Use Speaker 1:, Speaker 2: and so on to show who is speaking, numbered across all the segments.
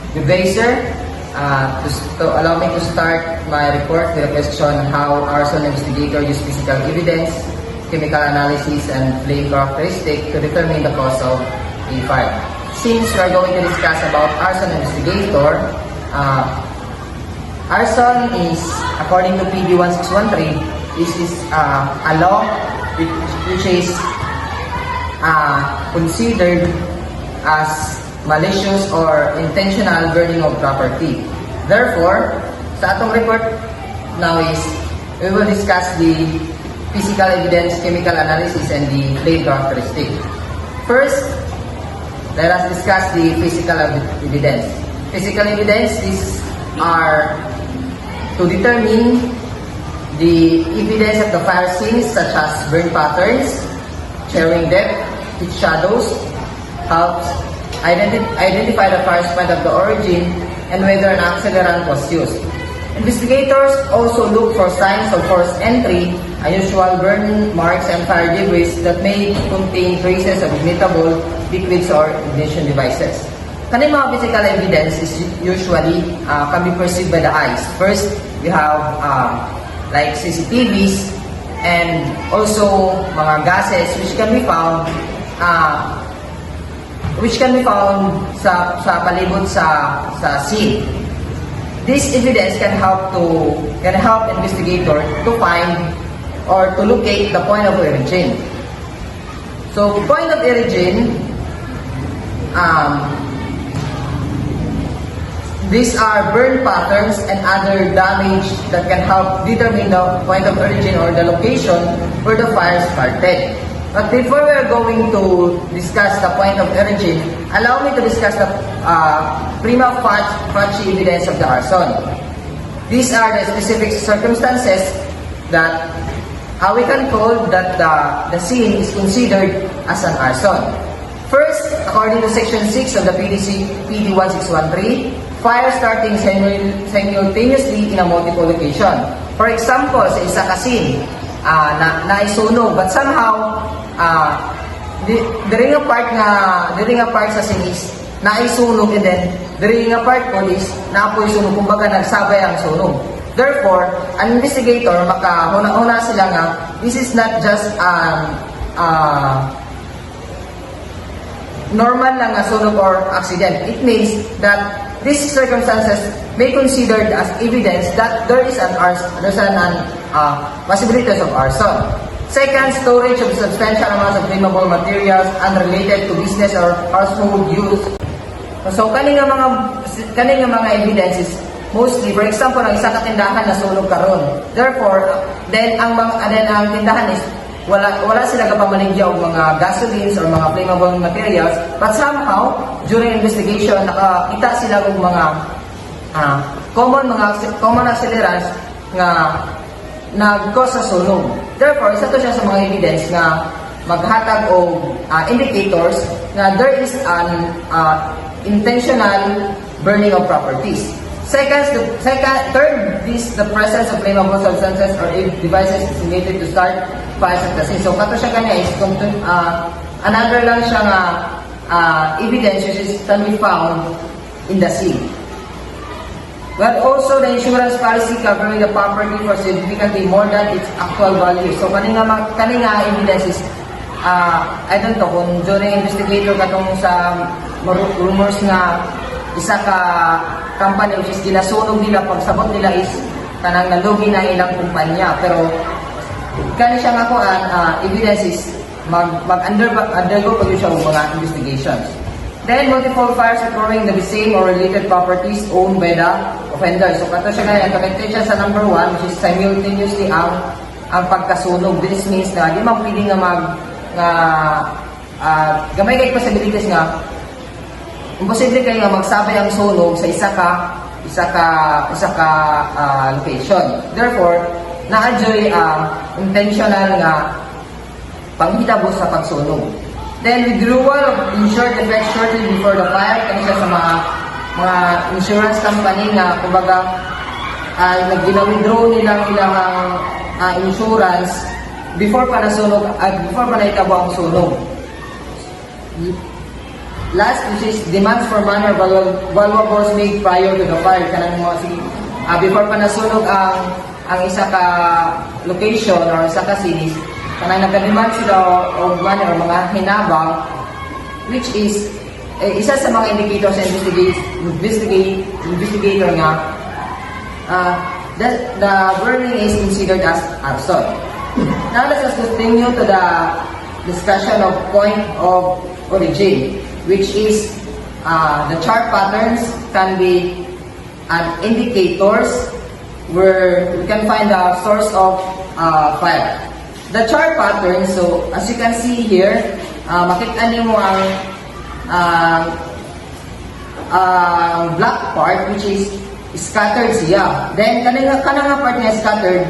Speaker 1: Good day, sir. To allow me to start my report with a question how arson investigator use physical evidence, chemical analysis, and flame characteristic to determine the cause of a fire. Since we are going to discuss about arson investigator, arson is, according to PD 1613, this is a law which is considered as malicious or intentional burning of property. Therefore, sa atong report now is we will discuss the physical evidence, chemical analysis, and the flame characteristic. First, let us discuss the physical evidence. Physical evidence, these are to determine the evidence of the fire scenes such as burn patterns, tearing depth, heat shadows, helps identify the fire's point of the origin and whether an accelerant was used. Investigators also look for signs of forced entry, unusual burn marks, and fire debris that may contain traces of ignitable liquids or ignition devices. Kaning mga physical evidence is usually can be perceived by the eyes. First, we have like CCTVs and also mga gases which can be found sa palibot sa scene. This evidence can help investigator to find or to locate the point of origin. So point of origin, these are burn patterns and other damage that can help determine the point of origin or the location where the fire started. But before we are going to discuss the point of origin, allow me to discuss the prima facie evidence of the arson. These are the specific circumstances that we can call that the scene is considered as an arson. First, according to Section 6 of the PD 1613, fire starting simultaneously in a multiple location. For example, sa isa ka scene, naisunog, but somehow diri nga part sa scene is naisunog, and then diri nga part ko is naapoy sunog, kumbaga nagsabay ang sunog. Therefore, an investigator makahuna sila nga this is not just normal lang nga sunog or accident. It means that these circumstances may considered as evidence that there is an possibilities of arson. Second, storage of substantial amounts of flammable materials unrelated to business or household use. So kaning mga evidences mostly, for example, ang isa ka tindahan na sunog karon. Therefore, then ang tindahan is wala sila kapamaligya og mga gasolines or mga flammable materials, but somehow during investigation nakakita sila og mga common accelerants nga nag-cause sa sunog. Therefore, isa to siya sa mga evidence nga maghatag og indicators na there is an intentional burning of properties. Third is the presence of flammable substances or devices designated to start fires at the scene. So, kato siya kanya is another lang siya nga evidence which is can be found in the scene. But also the insurance policy covering the property for significantly more than its actual value. So, kaninga evidence is I don't know kung during investigator katong sa rumors nga isa ka company which is ginasunog nila, pagsabot nila is kanang nalugi na ilang kumpanya, pero kani siya nga evidence is undergo pa siya ng mga investigations. Then multiple fires occurring in the same or related properties owned by the offender. So kato siya kaya connected siya sa number 1 which is simultaneously ang pagkasunog. This means na di man pwede nga gamay kay possibilities nga imposible kayo nga magsabay ang sunog sa isa ka location. Therefore, na-adjoy intentional nga panghitabo sa pagsunog. Then, withdrawal of insured effects shortly before the fire. Kanina sa mga insurance company nga, kumbaga, nag-withdraw nilang ilang insurance before pa nasunog, before pa naitabo ang sunog. last, which is demands for money or valuables made prior to the fire. Kanang mga sige, before pa nasunog ang isa ka location or isa ka city, kanang nagka-demand sila og money or mga hinabang, which is isa sa mga indicators sa investigator nga the burning is considered as arson. Now let us continue to the discussion of point of origin, which is the char patterns can be indicators where we can find the source of fire. The char pattern, so as you can see here, makita niyo mo ang black part, which is scattered siya. Then kanang part niya scattered,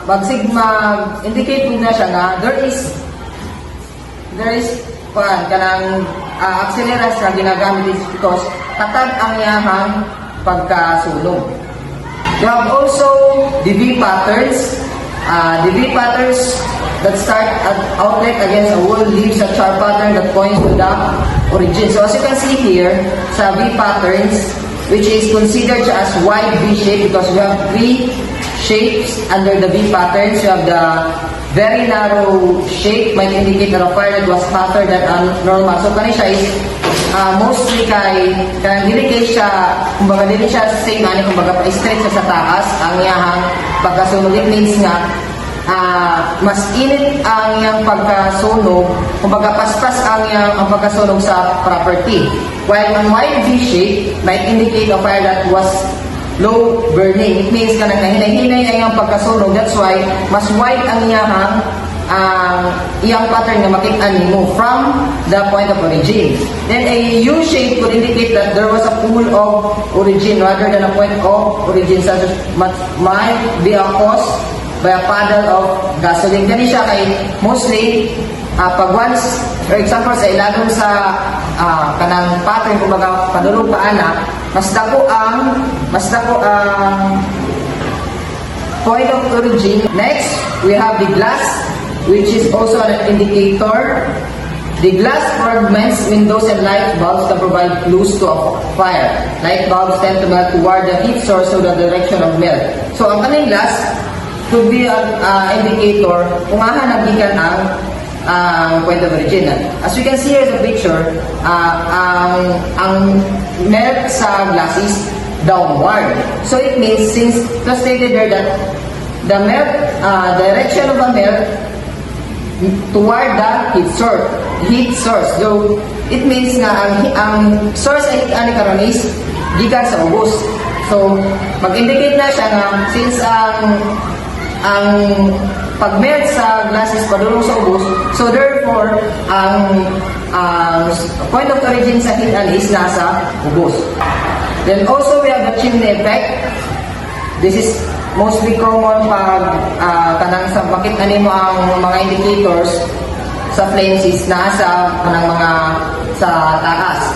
Speaker 1: mag-indicate mo na siya nga there is kanang acceleras na ginagamit is because tatag ang yahang pagkasunog. You have also DV patterns. DV patterns that start at outlet against a wall leaves a char pattern that points to the origin. So as you can see here, sa V patterns, which is considered as wide V shape because we have three shapes under the V patterns. You have the very narrow shape, might indicate that a fire that was hotter than normal. So kani siya is mostly dili siya same ani kumbaga pa-straight siya sa taas ang iyang pagkasunog. It means nga mas init ang iyang pagkasunog, kumbaga paspas ang pagkasunog sa property. While ang wide V shape might indicate a fire that was low burning. It means ka nagkahinay-hinay ang iyang pagkasunog. That's why mas wide ang iyang pattern na makita nimo from the point of origin. Then a U shape would indicate that there was a pool of origin rather than a point of origin, such as might be a cause by a puddle of gasoline. Kani siya kay mostly pag once, for example, sa ilalong sa kanang pattern kumbaga padulong paana, mas dako ang point of origin. Next, we have the glass, which is also an indicator. The glass fragments, windows, and light bulbs can provide clues to a fire. Light bulbs tend to melt toward the heat source so the direction of melt. So ang kaning glass could be an indicator kung nagikan ang point of origin. As we can see here in the picture, ang melt sa glass is downward. So it means, since it was stated there that the melt, direction of a melt toward the heat source. So it means nga ang source ay ani karon is gikan sa ubos. So mag-indicate na siya nga since ang pag-melt sa glass is padulong sa ubos, so therefore ang point of origin sa heat is nasa ubos. Then also we have the chimney effect. This is mostly common pag kanang sa makita nimo ang mga indicators sa flames is nasa kanang mga sa taas.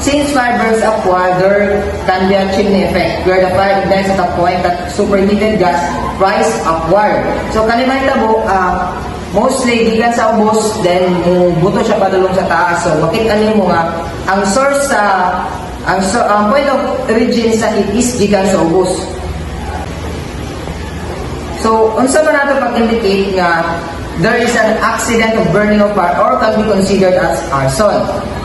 Speaker 1: Since fire burns upward, there can be a chimney effect where the fire ignites at a point that superheated gas rise upward. So kanimay tabo, mostly gikan sa ubos, then buto siya padulong sa taas. So makita nimo nga ang source ang point of origin sa heat is gikan sa ubos. So unsa man nato pag-indicate nga there is an accident of burning of fire or can be considered as arson.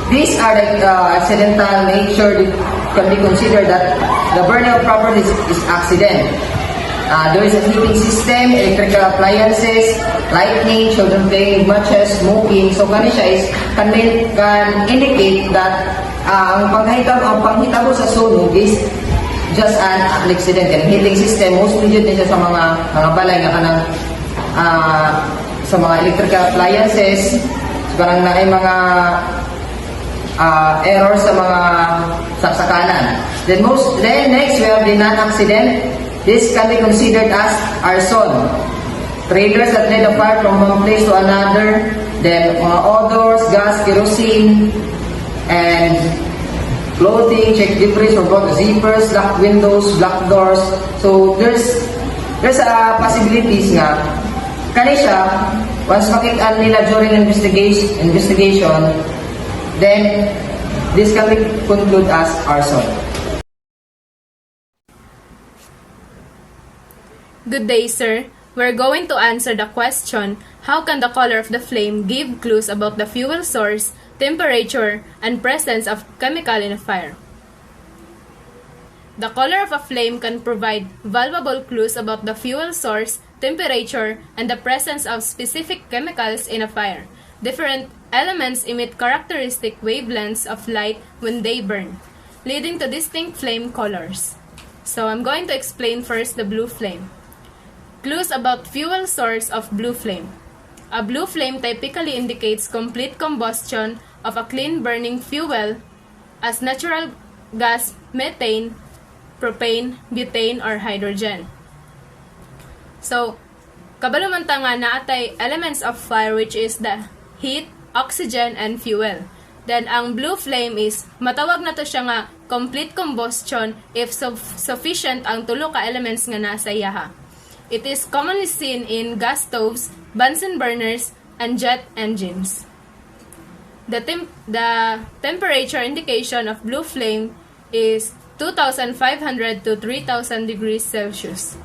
Speaker 1: These are the accidental nature that can be considered that the burning of properties is accident. There is a heating system, electrical appliances, lighting, children playing, matches, smoking. So kani siya is can indicate that ang panghitabo sa sunog is just an accident. And heating system, mostly yun din siya sa mga balay nga kanang sa mga electrical appliances, parang na ay mga error sa mga saksakanan. Then next we have the non-accident. This can be considered as arson. Triggers that lead a fire from one place to another. Then odors, gas, kerosene, and clothing, check debris for both zippers, locked windows, blocked doors. So there's possibilities nga kani siya once makita nila during investigation Then, this can be concluded as arson.
Speaker 2: Good day, sir. We're going to answer the question, how can the color of the flame give clues about the fuel source, temperature, and presence of chemical in a fire? The color of a flame can provide valuable clues about the fuel source, temperature, and the presence of specific chemicals in a fire. Different elements emit characteristic wavelengths of light when they burn, leading to distinct flame colors. So I'm going to explain first the blue flame. Clues about fuel source of blue flame. A blue flame typically indicates complete combustion of a clean burning fuel as natural gas, methane, propane, butane, or hydrogen. So, kabalumanta nga naatay elements of fire which is the heat, oxygen, and fuel. Then, ang blue flame is, matawag na to siya nga complete combustion if sufficient ang tulo ka elements nga nasa iyaha. It is commonly seen in gas stoves, Bunsen burners, and jet engines. The temperature indication of blue flame is 2,500 to 3,000 degrees Celsius.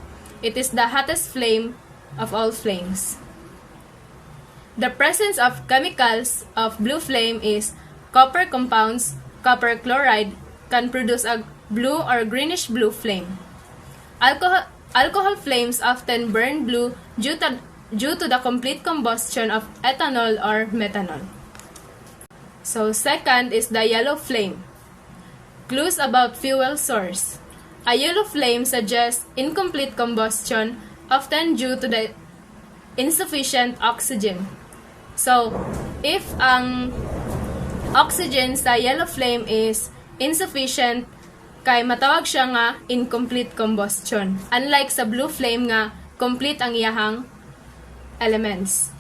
Speaker 2: It is the hottest flame of all flames. The presence of chemicals of blue flame is copper compounds. Copper chloride can produce a blue or greenish blue flame. Alcohol flames often burn blue due to the complete combustion of ethanol or methanol. So second is the yellow flame. Clues about fuel source. A yellow flame suggests incomplete combustion, often due to the insufficient oxygen. So, if ang oxygen sa yellow flame is insufficient, kay matawag siya nga incomplete combustion. Unlike sa blue flame nga, complete ang iyahang elements.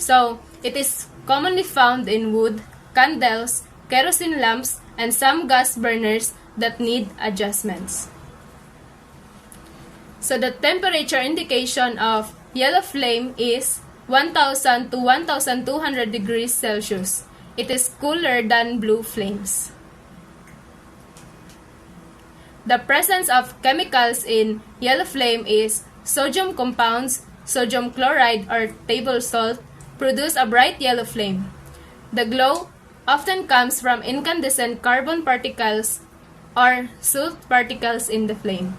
Speaker 2: So, it is commonly found in wood, candles, kerosene lamps, and some gas burners that need adjustments. So the temperature indication of yellow flame is 1,000 to 1,200 degrees Celsius. It is cooler than blue flames. The presence of chemicals in yellow flame is sodium compounds, sodium chloride or table salt produce a bright yellow flame. The glow often comes from incandescent carbon particles or soot particles in the flame.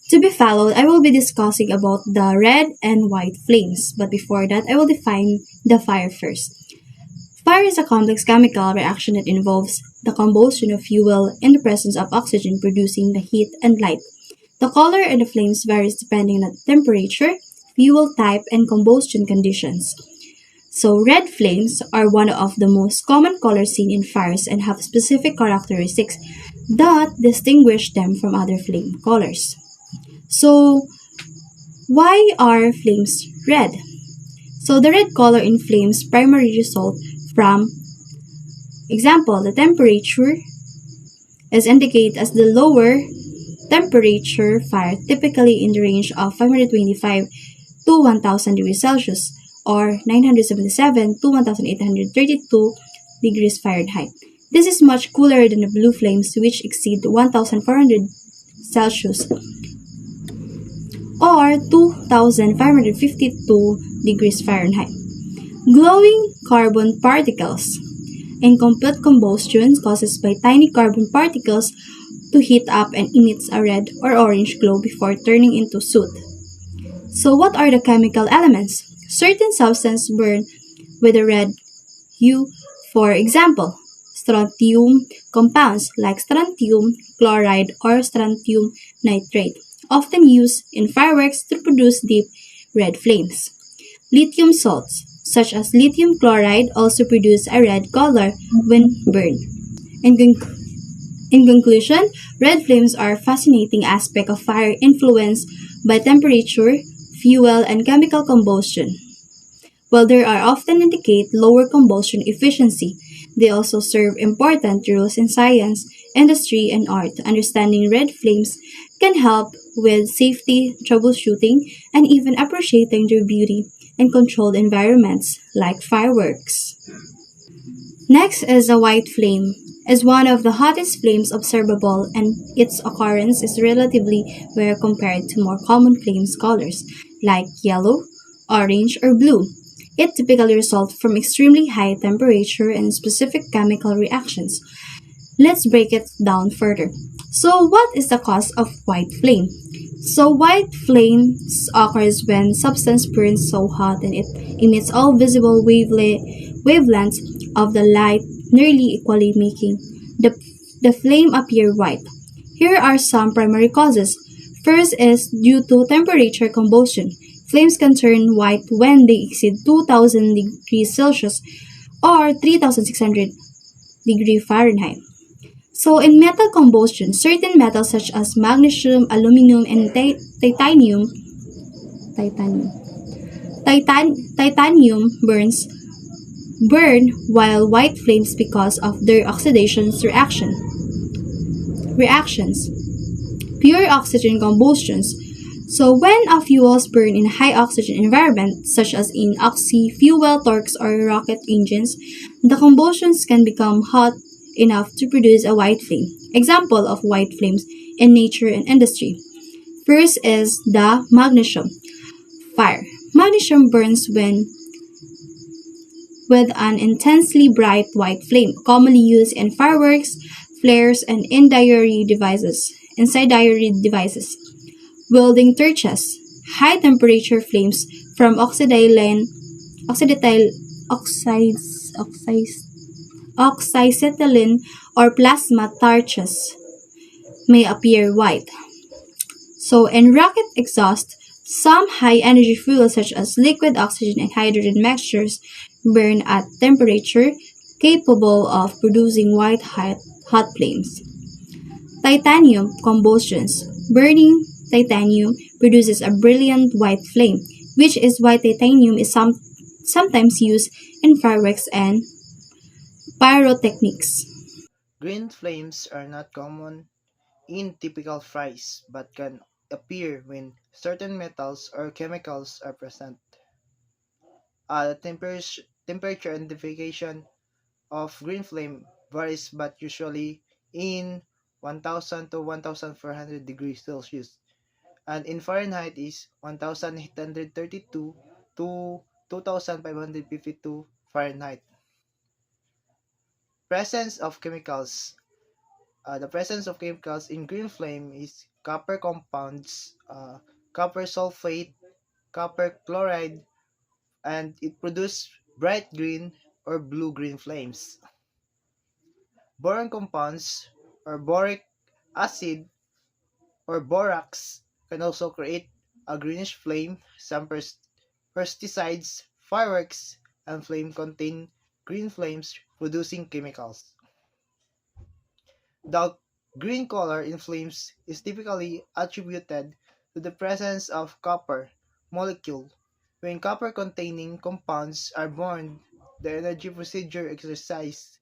Speaker 3: To be followed, I will be discussing about the red and white flames, but before that, I will define the fire first. Fire is a complex chemical reaction that involves the combustion of fuel in the presence of oxygen producing the heat and light. The color of the flames varies depending on the temperature, fuel type, and combustion conditions. So, red flames are one of the most common colors seen in fires and have specific characteristics that distinguish them from other flame colors. So, why are flames red? So, the red color in flames primarily result from, example, the temperature is indicated as the lower temperature fire, typically in the range of 525 to 1,000 degrees Celsius, or 977 to 1,832 degrees Fahrenheit. This is much cooler than the blue flames, which exceed 1,400 Celsius or 2,552 degrees Fahrenheit. Glowing carbon particles. Incomplete combustion causes by tiny carbon particles to heat up and emits a red or orange glow before turning into soot. So what are the chemical elements? Certain substances burn with a red hue. For example, strontium compounds like strontium chloride or strontium nitrate, often used in fireworks to produce deep red flames. Lithium salts, such as lithium chloride, also produce a red color when burned. In conclusion, red flames are a fascinating aspect of fire influenced by temperature, fuel, and chemical combustion. While they are often indicate lower combustion efficiency, they also serve important roles in science, industry, and art. Understanding red flames can help with safety, troubleshooting, and even appreciating their beauty in controlled environments like fireworks. Next is a white flame. Is one of the hottest flames observable and its occurrence is relatively rare compared to more common flames colors like yellow, orange, or blue. It typically results from extremely high temperature and specific chemical reactions. Let's break it down further. So, what is the cause of white flame? So, white flames occurs when substance burns so hot and it emits all visible wavelengths of the light nearly equally, making the flame appear white. Here are some primary causes. First is due to temperature combustion. Flames can turn white when they exceed 2000 degrees Celsius or 3600 degrees Fahrenheit. So, in metal combustion, certain metals such as magnesium, aluminum, and titanium, titanium burn while white flames because of their reactions. Pure oxygen combustions. So, when a fuels burn in a high oxygen environment, such as in oxy-fuel torques or rocket engines, the combustions can become hot enough to produce a white flame. Example of white flames in nature and industry. First is the magnesium fire. Magnesium burns with an intensely bright white flame, commonly used in fireworks, flares, and incendiary devices. Welding torches. High temperature flames from oxyacetylene or plasma torches may appear white. So, in rocket exhaust, some high-energy fuels such as liquid oxygen and hydrogen mixtures burn at temperature capable of producing hot flames. Titanium combustions. Burning titanium produces a brilliant white flame, which is why titanium is sometimes used in fireworks and pyrotechnics.
Speaker 4: Green flames are not common in typical fires but can appear when certain metals or chemicals are present. The temperature identification of green flame varies but usually in 1000 to 1400 degrees Celsius and in Fahrenheit is 1832 to 2552 Fahrenheit. Presence of chemicals. The presence of chemicals in green flame is copper compounds, copper sulfate, copper chloride, and it produces bright green or blue-green flames. Boron compounds or boric acid or borax can also create a greenish flame. Some pesticides, fireworks, and flame contain green flames producing chemicals. The green color in flames is typically attributed to the presence of copper molecule. When copper-containing compounds are burned, the energy procedure exercises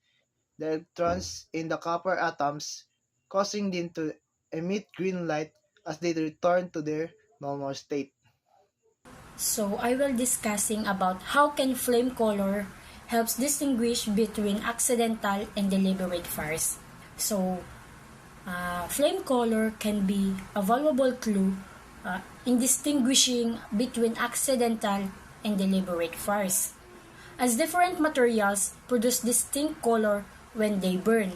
Speaker 4: the electrons in the copper atoms, causing them to emit green light as they return to their normal state.
Speaker 5: So I will discussing about how can flame color helps distinguish between accidental and deliberate fires. So flame color can be a valuable clue in distinguishing between accidental and deliberate fires, as different materials produce distinct color when they burn.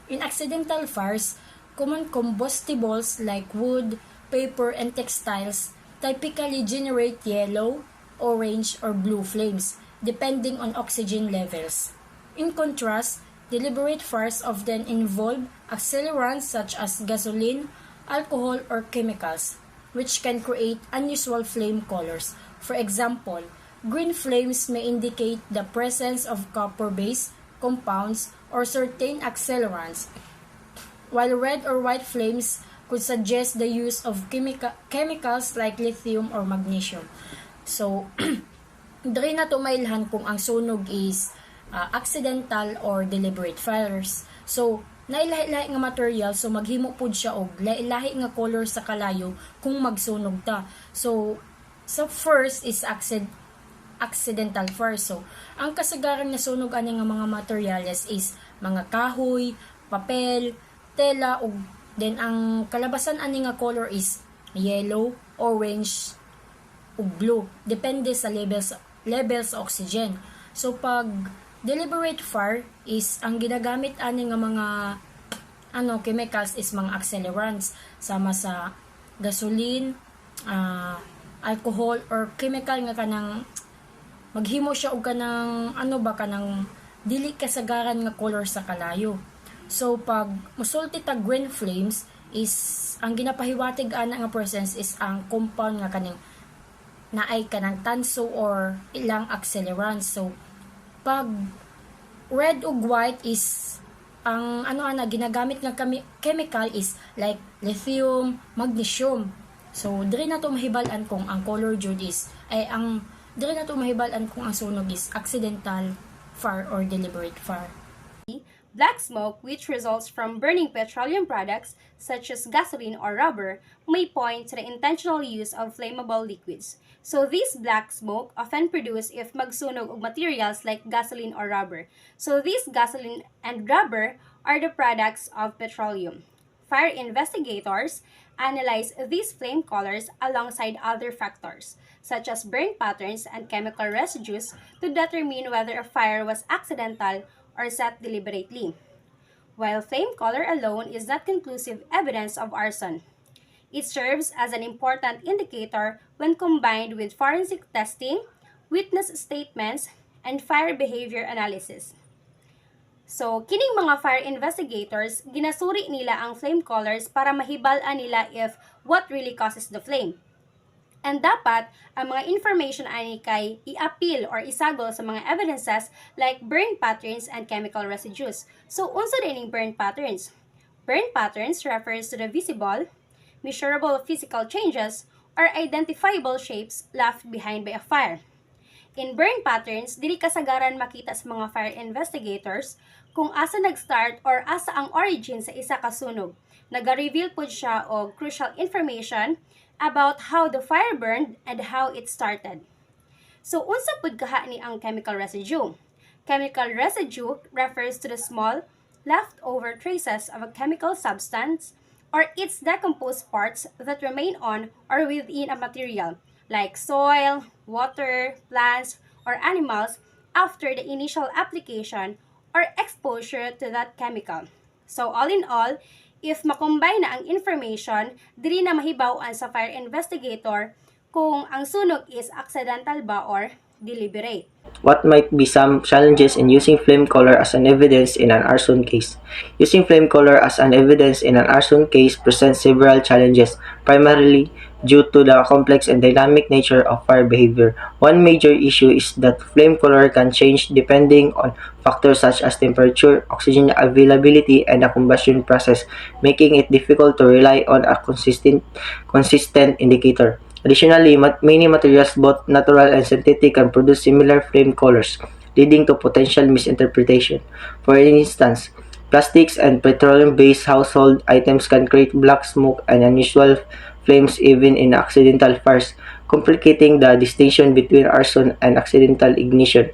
Speaker 5: In accidental fires, common combustibles like wood, paper, and textiles typically generate yellow, orange, or blue flames, depending on oxygen levels. In contrast, deliberate fires often involve accelerants such as gasoline, alcohol, or chemicals, which can create unusual flame colors. For example, green flames may indicate the presence of copper-based compounds or certain accelerants, while red or white flames could suggest the use of chemicals like lithium or magnesium. So, diri na to mailhan kung ang sunog is accidental or deliberate fires. So, nailahi-lahi nga material, so maghimo pud siya og lahi-lahi nga color sa kalayo kung magsunog ta. So, first is accidental fire. So, ang kasagaran nga sunog ani nga mga materials is mga kahoy, papel, tela, ug then ang kalabasan ani nga color is yellow, orange, ug blue. Depende sa levels sa oxygen. So, pag deliberate fire is ang ginagamit ani nga mga chemicals is mga accelerants sama sa gasoline, alcohol or chemical nga kanang maghimo siya og kanang kanang dili kasagaran nga color sa kalayo. So pag musulti ta green flames is ang ginapahiwatig ana nga presence is ang compound nga kaning naay kanang tanso or ilang accelerants. So pag red ug white is ang ginagamit nga chemical is like lithium, magnesium. So diri na to mahibal-an kung ang color jud is diri na to mahibal-an kung ang sunog is accidental fire or deliberate fire.
Speaker 2: Black smoke, which results from burning petroleum products such as gasoline or rubber, may point to the intentional use of flammable liquids. So this black smoke often produced if magsunog og materials like gasoline or rubber. So this gasoline and rubber are the products of petroleum. Fire investigators analyze these flame colors alongside other factors, such as burn patterns and chemical residues, to determine whether a fire was accidental or set deliberately. While flame color alone is not conclusive evidence of arson, it serves as an important indicator when combined with forensic testing, witness statements, and fire behavior analysis. So, kining mga fire investigators, ginasuri nila ang flame colors para mahibal-an nila if what really causes the flame. And dapat, ang mga information ani kay i-appeal or isagol sa mga evidences like burn patterns and chemical residues. So, unsa dining burn patterns? Burn patterns refers to the visible, measurable physical changes, or identifiable shapes left behind by a fire. In burn patterns, dili kasagaran makita sa mga fire investigators kung asa nag-start or asa ang origin sa isa ka sunog. Naga-reveal pud siya og crucial information about how the fire burned and how it started. So, unsa pud kaha ni ang chemical residue? Chemical residue refers to the small, leftover traces of a chemical substance or its decomposed parts that remain on or within a material, like soil, water, plants, or animals after the initial application or exposure to that chemical. So, all in all, if makombine na ang information, diri na mahibaw-an sa fire investigator kung ang sunog is accidental ba or deliberate.
Speaker 6: What might be some challenges in using flame color as an evidence in an arson case? Using flame color as an evidence in an arson case presents several challenges, primarily due to the complex and dynamic nature of fire behavior. One major issue is that flame color can change depending on factors such as temperature, oxygen availability, and the combustion process, making it difficult to rely on a consistent indicator. Additionally, many materials, both natural and synthetic, can produce similar flame colors, leading to potential misinterpretation. For instance, plastics and petroleum-based household items can create black smoke and unusual flames even in accidental fires, complicating the distinction between arson and accidental ignition.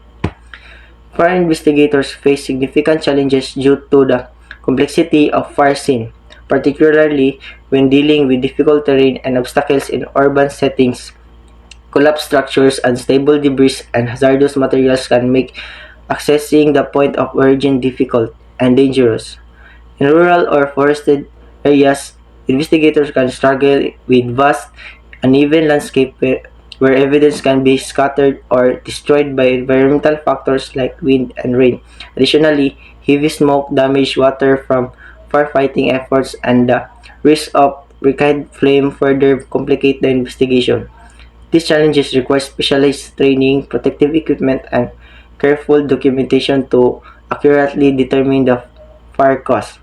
Speaker 6: Fire investigators face significant challenges due to the complexity of fire scene, particularly when dealing with difficult terrain and obstacles in urban settings. Collapsed structures, unstable debris, and hazardous materials can make accessing the point of origin difficult and dangerous. In rural or forested areas, investigators can struggle with vast, uneven landscape where evidence can be scattered or destroyed by environmental factors like wind and rain. Additionally, heavy smoke, damaged water from firefighting efforts, and the risk of recurrent flame further complicate the investigation. These challenges require specialized training, protective equipment, and careful documentation to accurately determine the fire cause.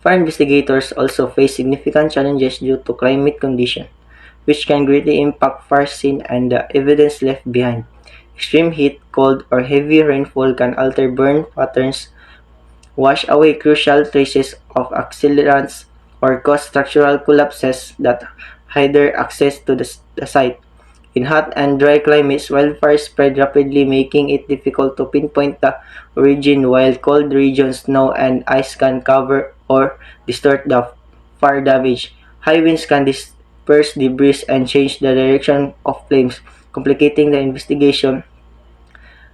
Speaker 6: Fire investigators also face significant challenges due to climate conditions, which can greatly impact fire scene and the evidence left behind. Extreme heat, cold, or heavy rainfall can alter burn patterns, wash away crucial traces of accelerants, or cause structural collapses that hinder access to the site. In hot and dry climates, wildfires spread rapidly, making it difficult to pinpoint the origin, while cold regions, snow and ice can cover or distort the fire damage. High winds can disperse debris and change the direction of flames, complicating the investigation.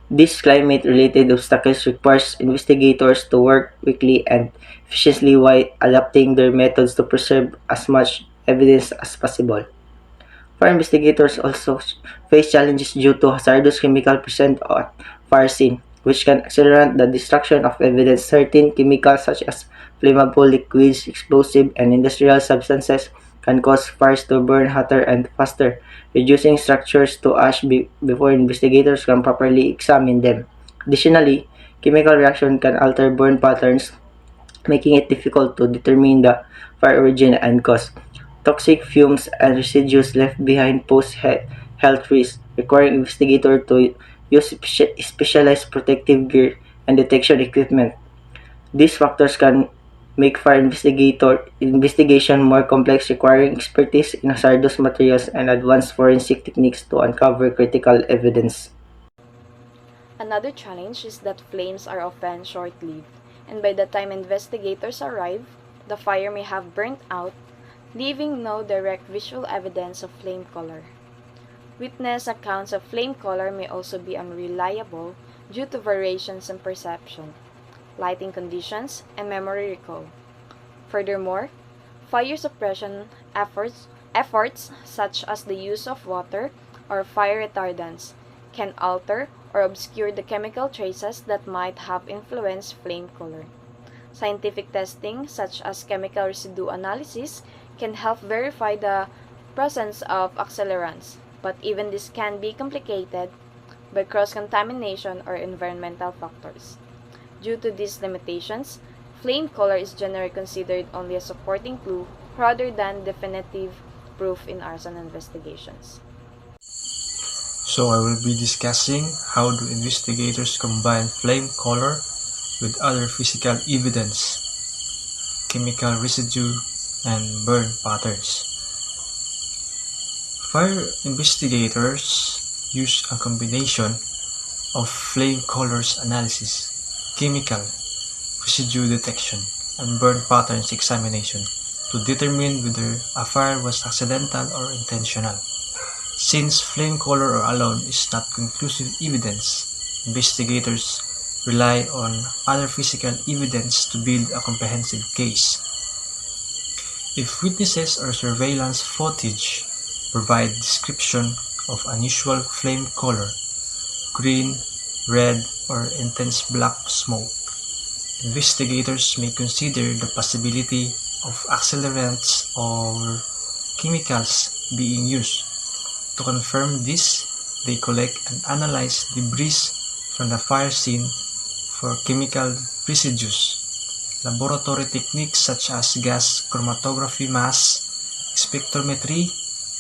Speaker 6: These climate-related obstacles requires investigators to work quickly and efficiently while adapting their methods to preserve as much evidence as possible. Fire investigators also face challenges due to hazardous chemicals present at fire scene, which can accelerate the destruction of evidence. Certain chemicals such as flammable liquids, explosive, and industrial substances can cause fires to burn hotter and faster, reducing structures to ash before investigators can properly examine them. Additionally, chemical reaction can alter burn patterns, making it difficult to determine the fire origin and cause. Toxic fumes and residues left behind pose health risks, requiring investigators to use specialized protective gear and detection equipment. These factors can make fire investigation more complex, requiring expertise in hazardous materials and advanced forensic techniques to uncover critical evidence.
Speaker 7: Another challenge is that flames are often short-lived, and by the time investigators arrive, the fire may have burnt out, leaving no direct visual evidence of flame color. Witness accounts of flame color may also be unreliable due to variations in perception, lighting conditions, and memory recall. Furthermore, fire suppression efforts such as the use of water or fire retardants can alter or obscure the chemical traces that might have influenced flame color. Scientific testing, such as chemical residue analysis, can help verify the presence of accelerants, but even this can be complicated by cross-contamination or environmental factors. Due to these limitations, flame color is generally considered only a supporting clue rather than definitive proof in arson investigations.
Speaker 8: So I will be discussing how do investigators combine flame color with other physical evidence, chemical residue, and burn patterns. Fire investigators use a combination of flame colors analysis, chemical residue detection, and burn patterns examination to determine whether a fire was accidental or intentional. Since flame color alone is not conclusive evidence, investigators rely on other physical evidence to build a comprehensive case. If witnesses or surveillance footage provide description of unusual flame color, green, red, or intense black smoke, investigators may consider the possibility of accelerants or chemicals being used. To confirm this, they collect and analyze debris from the fire scene for chemical residues. Laboratory techniques such as gas chromatography, mass spectrometry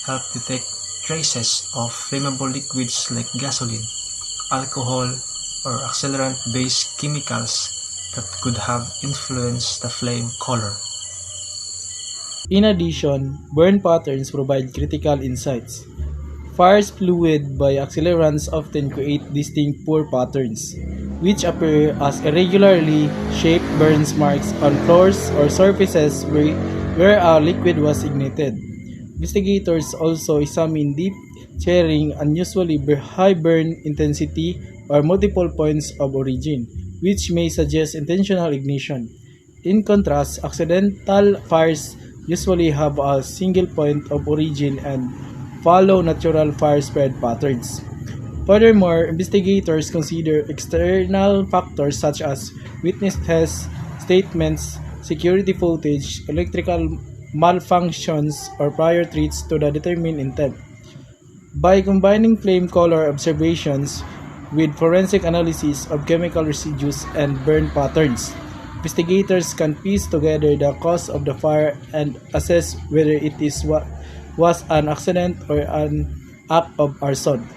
Speaker 8: help detect traces of flammable liquids like gasoline, alcohol, or accelerant-based chemicals that could have influenced the flame color.
Speaker 9: In addition, burn patterns provide critical insights. Fires fluid by accelerants often create distinct pour patterns, which appear as irregularly shaped burn marks on floors or surfaces where a liquid was ignited. Investigators also examine deep tearing, unusually high burn intensity, or multiple points of origin, which may suggest intentional ignition. In contrast, accidental fires usually have a single point of origin and follow natural fire spread patterns. Furthermore, investigators consider external factors such as witness statements, security footage, electrical malfunctions, or prior threats to determine intent. By combining flame color observations with forensic analysis of chemical residues and burn patterns, investigators can piece together the cause of the fire and assess whether it was an accident or an act of arson.